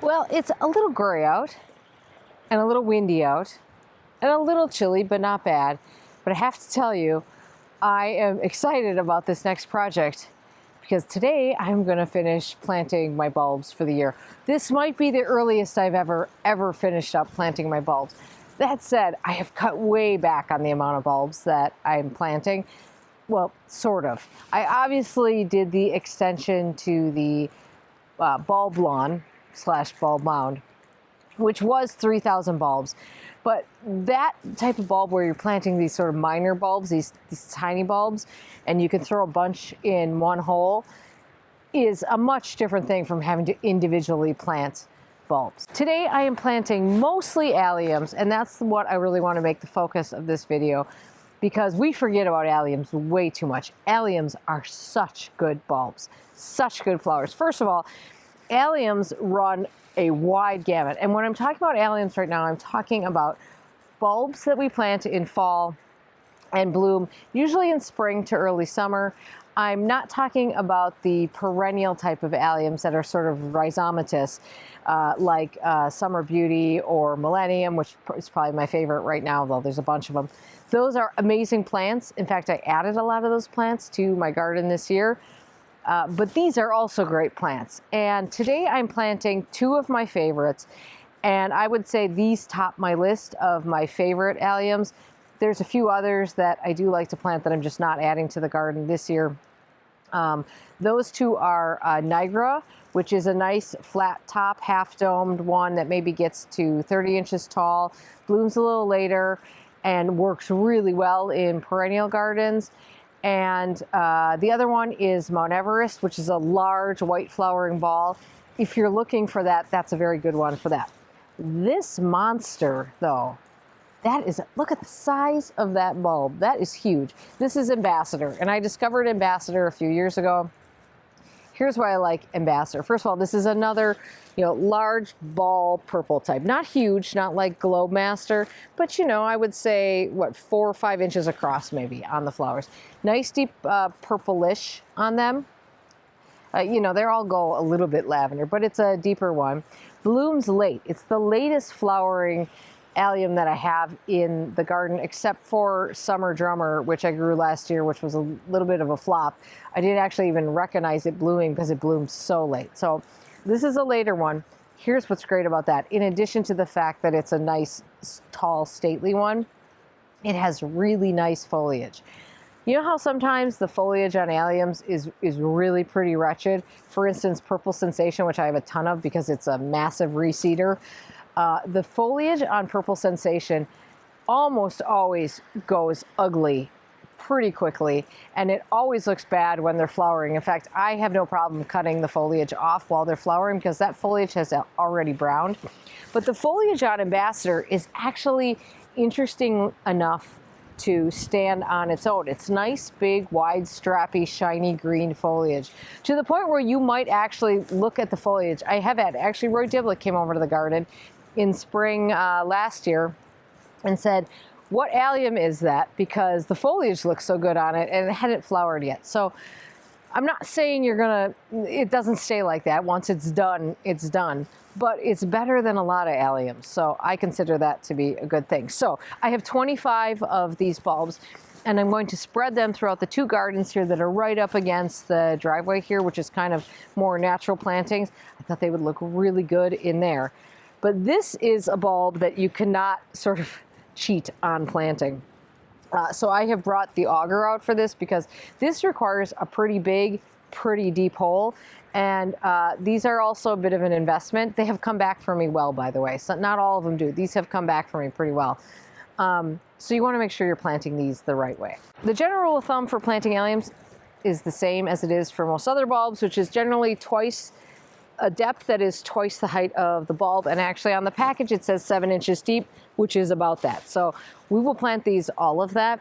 Well, it's a little gray out and a little windy out and a little chilly, but not bad. But I have to tell you, I am excited about this next project because today I'm going to finish planting my bulbs for the year. This might be the earliest I've ever finished up planting my bulbs. That said, I have cut way back on the amount of bulbs that I'm planting. Well, sort of. I obviously did the extension to the bulb lawn / bulb mound, which was 3,000 bulbs. But that type of bulb where you're planting these sort of minor bulbs, these tiny bulbs, and you can throw a bunch in one hole, is a much different thing from having to individually plant bulbs. Today I am planting mostly alliums, and that's what I really want to make the focus of this video, because we forget about alliums way too much. Alliums are such good bulbs, such good flowers. First of all, alliums run a wide gamut. And when I'm talking about alliums right now, I'm talking about bulbs that we plant in fall and bloom, usually in spring to early summer. I'm not talking about the perennial type of alliums that are sort of rhizomatous, like Summer Beauty or Millennium, which is probably my favorite right now, though there's a bunch of them. Those are amazing plants. In fact, I added a lot of those plants to my garden this year. But these are also great plants. And today I'm planting two of my favorites. And I would say these top my list of my favorite alliums. There's a few others that I do like to plant that I'm just not adding to the garden this year. Those two are Nigra, which is a nice flat top, half-domed one that maybe gets to 30 inches tall, blooms a little later, and works really well in perennial gardens. And the other one is Mount Everest, which is a large white flowering ball. If you're looking for that, that's a very good one for that. This monster, though, that is, look at the size of that bulb. That is huge. This is Ambassador, and I discovered Ambassador a few years ago. Here's why I like Ambassador. First of all, this is another, large ball purple type. Not huge, not like Globe Master, but I would say, 4 or 5 inches across maybe on the flowers. Nice deep purplish on them. They all go a little bit lavender, but it's a deeper one. Blooms late. It's the latest flowering allium that I have in the garden, except for Summer Drummer, which I grew last year, which was a little bit of a flop. I didn't actually even recognize it blooming because it bloomed so late. So this is a later one. Here's what's great about that. In addition to the fact that it's a nice, tall, stately one, it has really nice foliage. You know how sometimes the foliage on alliums is really pretty wretched? For instance, Purple Sensation, which I have a ton of because it's a massive reseeder. The foliage on Purple Sensation almost always goes ugly pretty quickly, and it always looks bad when they're flowering. In fact, I have no problem cutting the foliage off while they're flowering because that foliage has already browned. But the foliage on Ambassador is actually interesting enough to stand on its own. It's nice, big, wide, strappy, shiny green foliage to the point where you might actually look at the foliage. I have had, actually Roy Dibblick came over to the garden in spring last year and said, "What allium is that?" Because the foliage looks so good on it and it hadn't flowered yet. So I'm not saying it doesn't stay like that. Once it's done, it's done. But it's better than a lot of alliums. So I consider that to be a good thing. So I have 25 of these bulbs, and I'm going to spread them throughout the two gardens here that are right up against the driveway here, which is kind of more natural plantings. I thought they would look really good in there. But this is a bulb that you cannot sort of cheat on planting. So I have brought the auger out for this because this requires a pretty big, pretty deep hole. And these are also a bit of an investment. They have come back for me well, by the way. So not all of them do. These have come back for me pretty well. So you want to make sure you're planting these the right way. The general rule of thumb for planting alliums is the same as it is for most other bulbs, which is generally twice a depth that is twice the height of the bulb. And actually on the package it says 7 inches deep, which is about that. So we will plant these all of that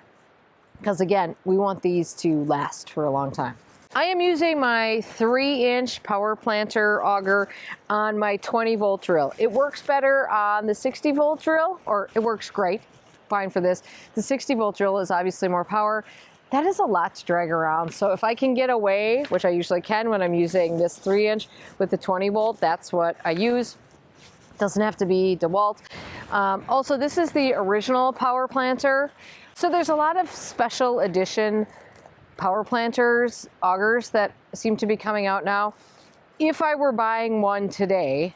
because, again, we want these to last for a long time. I am using my 3-inch power planter auger on my 20-volt drill. It works better on the 60-volt drill, or it works great, fine for this. The 60-volt drill is obviously more power. That is a lot to drag around. So if I can get away, which I usually can when I'm using this 3-inch with the 20-volt, that's what I use. Doesn't have to be DeWalt. Also, this is the original power planter. So there's a lot of special edition power planters, augers, that seem to be coming out now. If I were buying one today,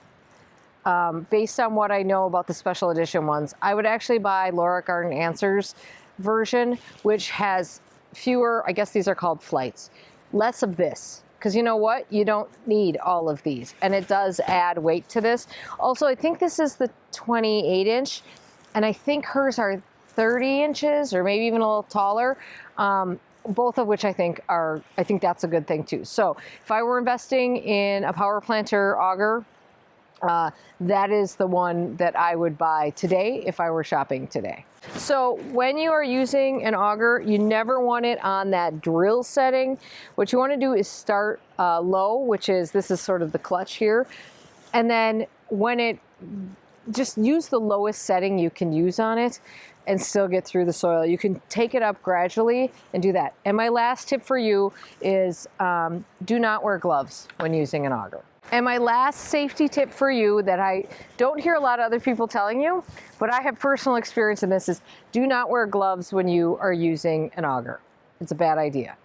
based on what I know about the special edition ones, I would actually buy Laura Garden Answers version, which has fewer, I guess these are called flights, less of this. Because you know what? You don't need all of these. And it does add weight to this. Also, I think this is the 28 inch. And I think hers are 30 inches or maybe even a little taller. Both of which I think that's a good thing too. So if I were investing in a power planter auger, that is the one that I would buy today if I were shopping today. So when you are using an auger, you never want it on that drill setting. What you want to do is start low, this is sort of the clutch here. And then just use the lowest setting you can use on it and still get through the soil. You can take it up gradually and do that. And my last tip for you is do not wear gloves when using an auger. And my last safety tip for you that I don't hear a lot of other people telling you, but I have personal experience in this, is do not wear gloves when you are using an auger. It's a bad idea.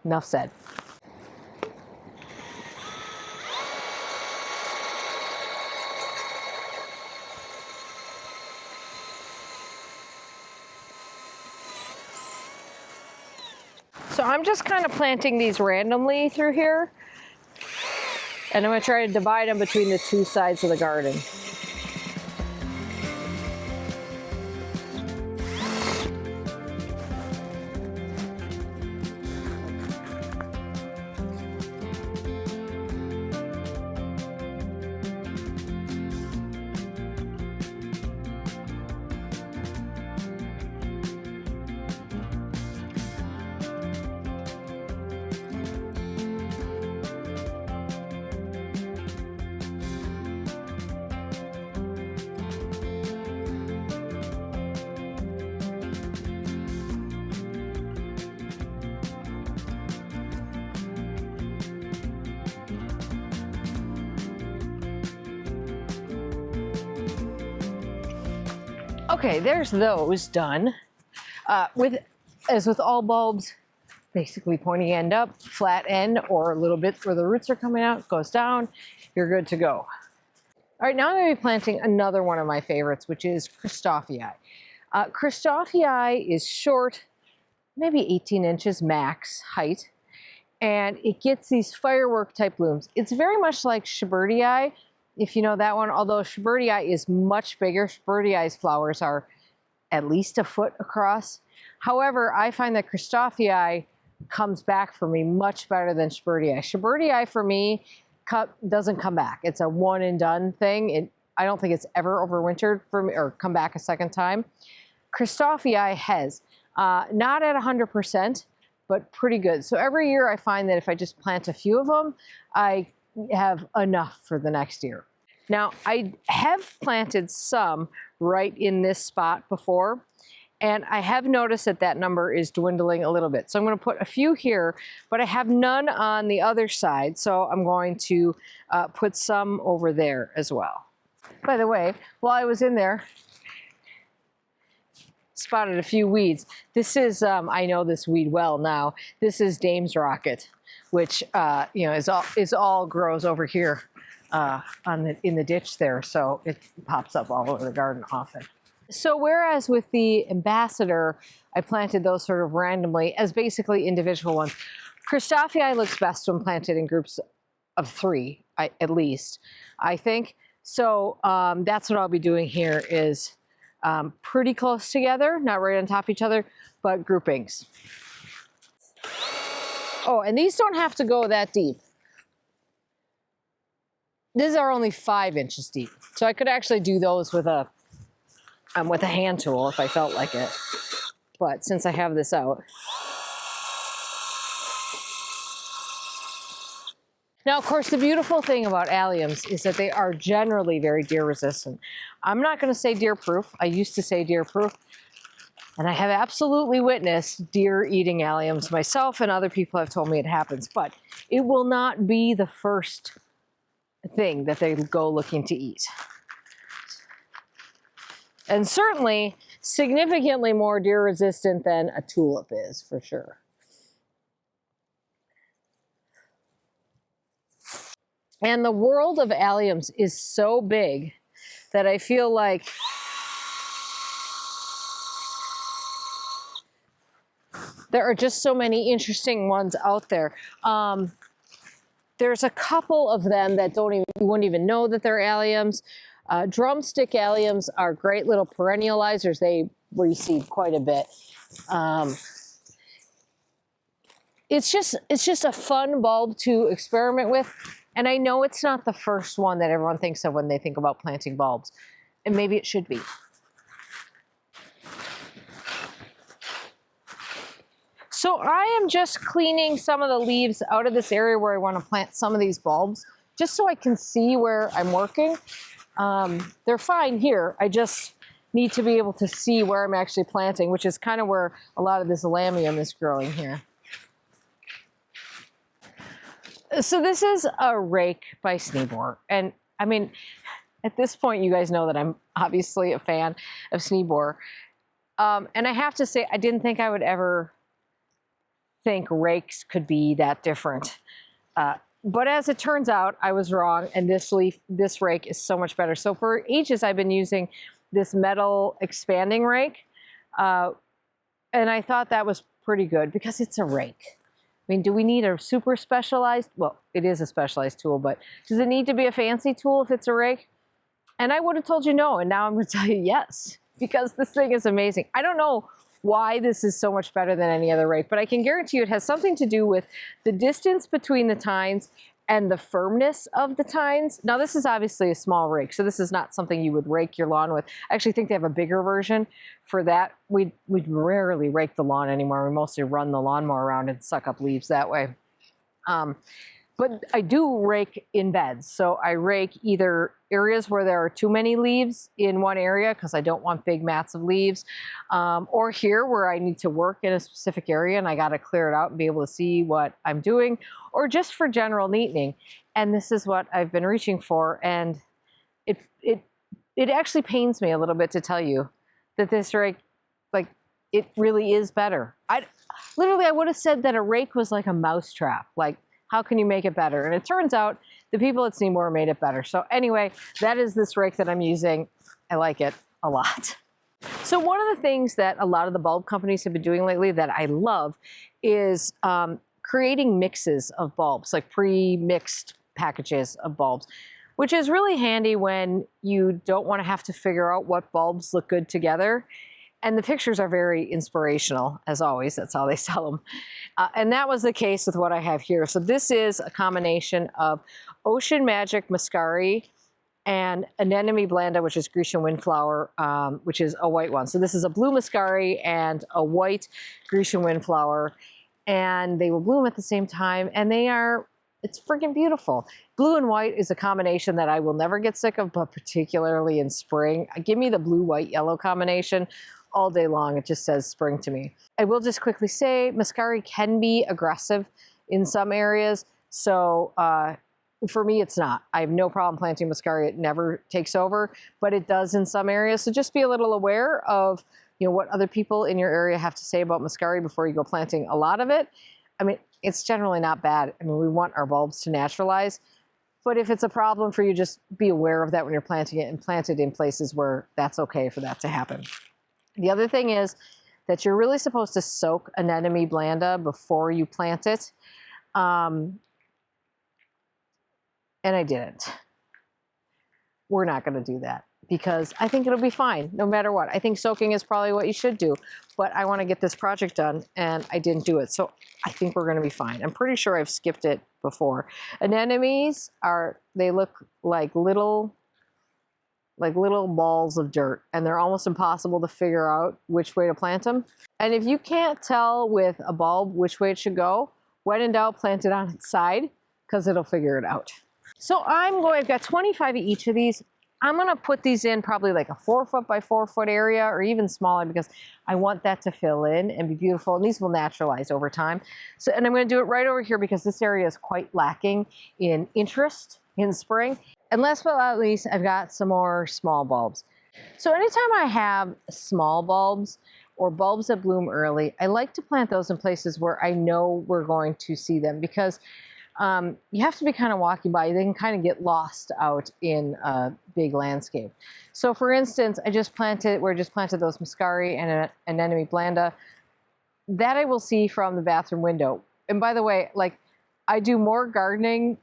Enough said. So I'm just kind of planting these randomly through here. And I'm going to try to divide them between the two sides of the garden. Okay, there's those done. As with all bulbs, basically pointy end up, flat end, or a little bit where the roots are coming out, goes down, you're good to go. All right, now I'm going to be planting another one of my favorites, which is christophi. Christophi is short, maybe 18 inches max height, and it gets these firework type blooms. It's very much like Schubertii, if you know that one, although Schubertii is much bigger. Schubertii's flowers are at least a foot across. However, I find that christophi comes back for me much better than Schubertii. Schubertii for me doesn't come back. It's a one and done thing. I don't think it's ever overwintered for me or come back a second time. Christophi has, not at 100%, but pretty good. So every year I find that if I just plant a few of them, I have enough for the next year. Now, I have planted some right in this spot before, and I have noticed that that number is dwindling a little bit. So I'm going to put a few here, but I have none on the other side, so I'm going to put some over there as well. By the way, while I was in there, spotted a few weeds. This is, I know this weed well now, this is Dame's Rocket, which you know, is all grows over here in the ditch there, so it pops up all over the garden often. So whereas with the Ambassador, I planted those sort of randomly as basically individual ones, christophi looks best when planted in groups of 3, at least, I think. So that's what I'll be doing here is pretty close together, not right on top of each other, but groupings. Oh, and these don't have to go that deep. These are only 5 inches deep. So I could actually do those with a hand tool if I felt like it. But since I have this out. Now, of course, the beautiful thing about alliums is that they are generally very deer resistant. I'm not going to say deer proof. I used to say deer proof. And I have absolutely witnessed deer eating alliums myself, and other people have told me it happens. But it will not be the first thing that they go looking to eat. And certainly significantly more deer resistant than a tulip is, for sure. And the world of alliums is so big that I feel like there are just so many interesting ones out there. There's a couple of them that you wouldn't even know that they're alliums. Drumstick alliums are great little perennializers. They reseed quite a bit. It's just a fun bulb to experiment with. And I know it's not the first one that everyone thinks of when they think about planting bulbs. And maybe it should be. So I am just cleaning some of the leaves out of this area where I want to plant some of these bulbs, just so I can see where I'm working. They're fine here. I just need to be able to see where I'm actually planting, which is kind of where a lot of this allium is growing here. So this is a Rake by Sneeboer. And I mean, at this point, you guys know that I'm obviously a fan of Sneeboer. And I have to say, I didn't think I would ever think rakes could be that different. But as it turns out, I was wrong, and this rake is so much better. So for ages, I've been using this metal expanding rake, and I thought that was pretty good because it's a rake. I mean, do we need a super specialized? Well, it is a specialized tool, but does it need to be a fancy tool if it's a rake? And I would have told you no, and now I'm going to tell you yes, because this thing is amazing. I don't know why this is so much better than any other rake, but I can guarantee you it has something to do with the distance between the tines and the firmness of the tines. Now, this is obviously a small rake, so this is not something you would rake your lawn with. I actually think they have a bigger version for that. We'd rarely rake the lawn anymore. We mostly run the lawnmower around and suck up leaves that way. But I do rake in beds. So I rake either areas where there are too many leaves in one area because I don't want big mats of leaves, or here where I need to work in a specific area and I got to clear it out and be able to see what I'm doing, or just for general neatening. And this is what I've been reaching for. And it actually pains me a little bit to tell you that this rake, like, it really is better. Literally, I would have said that a rake was like a mousetrap. Like, how can you make it better? And it turns out the people at Sneeboer made it better. So anyway, that is this rake that I'm using. I like it a lot. So one of the things that a lot of the bulb companies have been doing lately that I love is creating mixes of bulbs, like pre-mixed packages of bulbs, which is really handy when you don't want to have to figure out what bulbs look good together. And the pictures are very inspirational, as always. That's how they sell them. And that was the case with what I have here. So this is a combination of Ocean Magic Mascari and Anemone Blanda, which is Grecian Windflower, which is a white one. So this is a blue Mascari and a white Grecian Windflower. And they will bloom at the same time. And it's freaking beautiful. Blue and white is a combination that I will never get sick of, but particularly in spring. Give me the blue, white, yellow combination all day long. It just says spring to me. I will just quickly say Mascari can be aggressive in some areas. So for me, it's not. I have no problem planting Mascari. It never takes over, but it does in some areas. So just be a little aware of what other people in your area have to say about Mascari before you go planting a lot of it. I mean, it's generally not bad. I mean, we want our bulbs to naturalize. But if it's a problem for you, just be aware of that when you're planting it and plant it in places where that's okay for that to happen. The other thing is that you're really supposed to soak Anemone Blanda before you plant it. And I didn't. We're not going to do that because I think it'll be fine no matter what. I think soaking is probably what you should do, but I want to get this project done and I didn't do it. So I think we're going to be fine. I'm pretty sure I've skipped it before. Anemones they look like little balls of dirt, and they're almost impossible to figure out which way to plant them. And if you can't tell with a bulb which way it should go, when in doubt, plant it on its side because it'll figure it out. So I've got 25 of each of these. I'm going to put these in probably like a 4 foot by 4 foot area or even smaller because I want that to fill in and be beautiful. And these will naturalize over time. And I'm going to do it right over here because this area is quite lacking in interest in spring. And last but not least, I've got some more small bulbs. So anytime I have small bulbs or bulbs that bloom early, I like to plant those in places where I know we're going to see them, because you have to be kind of walking by. They can kind of get lost out in a big landscape. So for instance, we just planted those Mascari and an anemone blanda. That I will see from the bathroom window. And by the way, like, I do more gardening,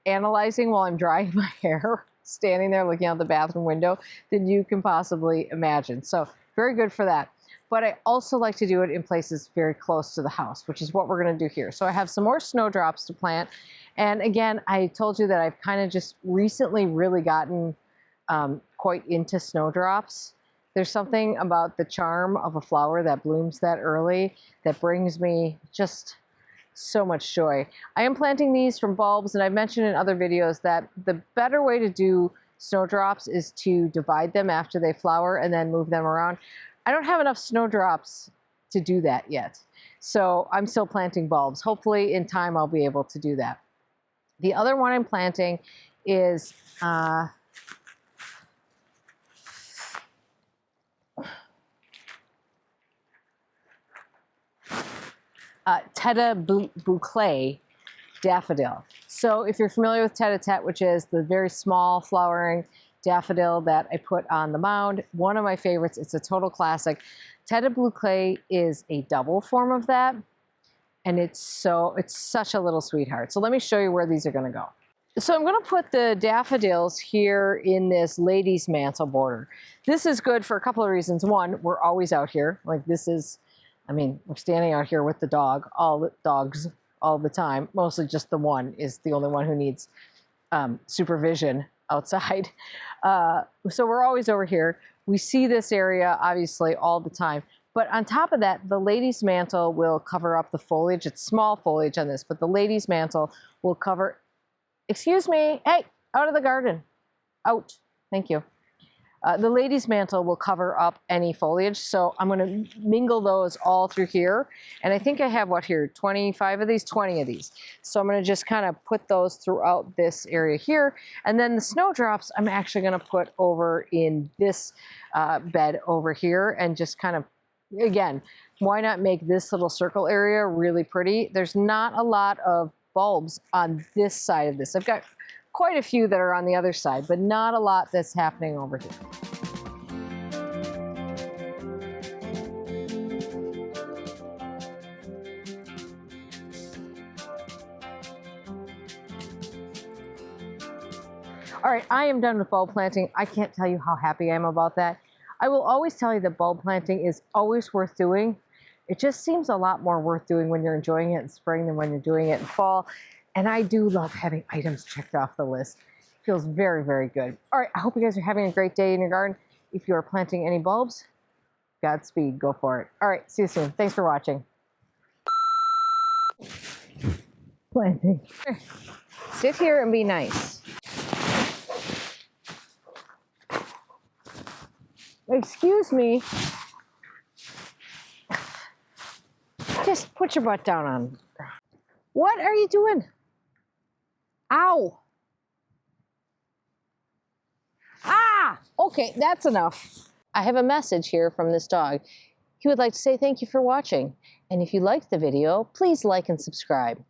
analyzing while I'm drying my hair, standing there looking out the bathroom window, than you can possibly imagine. So very good for that. But I also like to do it in places very close to the house, which is what we're going to do here. So I have some more snowdrops to plant. And again, I told you that I've kind of just recently really gotten quite into snowdrops. There's something about the charm of a flower that blooms that early that brings me just so much joy. I am planting these from bulbs, and I've mentioned in other videos that the better way to do snowdrops is to divide them after they flower and then move them around. I don't have enough snowdrops to do that yet, so I'm still planting bulbs. Hopefully in time I'll be able to do that. The other one I'm planting is tête bouclée daffodil. So if you're familiar with tête-à-tête, which is the very small flowering daffodil that I put on the mound, one of my favorites, it's a total classic. Tête bouclée is a double form of that, and it's such a little sweetheart. So let me show you where these are going to go. So I'm going to put the daffodils here in this lady's mantle border. This is good for a couple of reasons. One, we're always out here. Like, this is, I mean, we're standing out here with the dogs all the time. Mostly just the one is the only one who needs supervision outside. So we're always over here. We see this area obviously all the time. But on top of that, the lady's mantle will cover up the foliage. It's small foliage on this, but the lady's mantle will cover, excuse me, hey, out of the garden, out, thank you. The lady's mantle will cover up any foliage, so I'm going to mingle those all through here. And I think I have, what here, 25 of these, 20 of these. So I'm going to just kind of put those throughout this area here. And then the snowdrops I'm actually going to put over in this bed over here, and just kind of, again, why not make this little circle area really pretty? There's not a lot of bulbs on this side of this. I've got quite a few that are on the other side, but not a lot that's happening over here. All right, I am done with bulb planting. I can't tell you how happy I am about that. I will always tell you that bulb planting is always worth doing. It just seems a lot more worth doing when you're enjoying it in spring than when you're doing it in fall. And I do love having items checked off the list. It feels very, very good. All right, I hope you guys are having a great day in your garden. If you are planting any bulbs, Godspeed, go for it. All right, see you soon. Thanks for watching. Planting. Sit here and be nice. Excuse me. Just put your butt down on. What are you doing? Ow. Ah, okay, that's enough. I have a message here from this dog. He would like to say thank you for watching. And if you liked the video, please like and subscribe.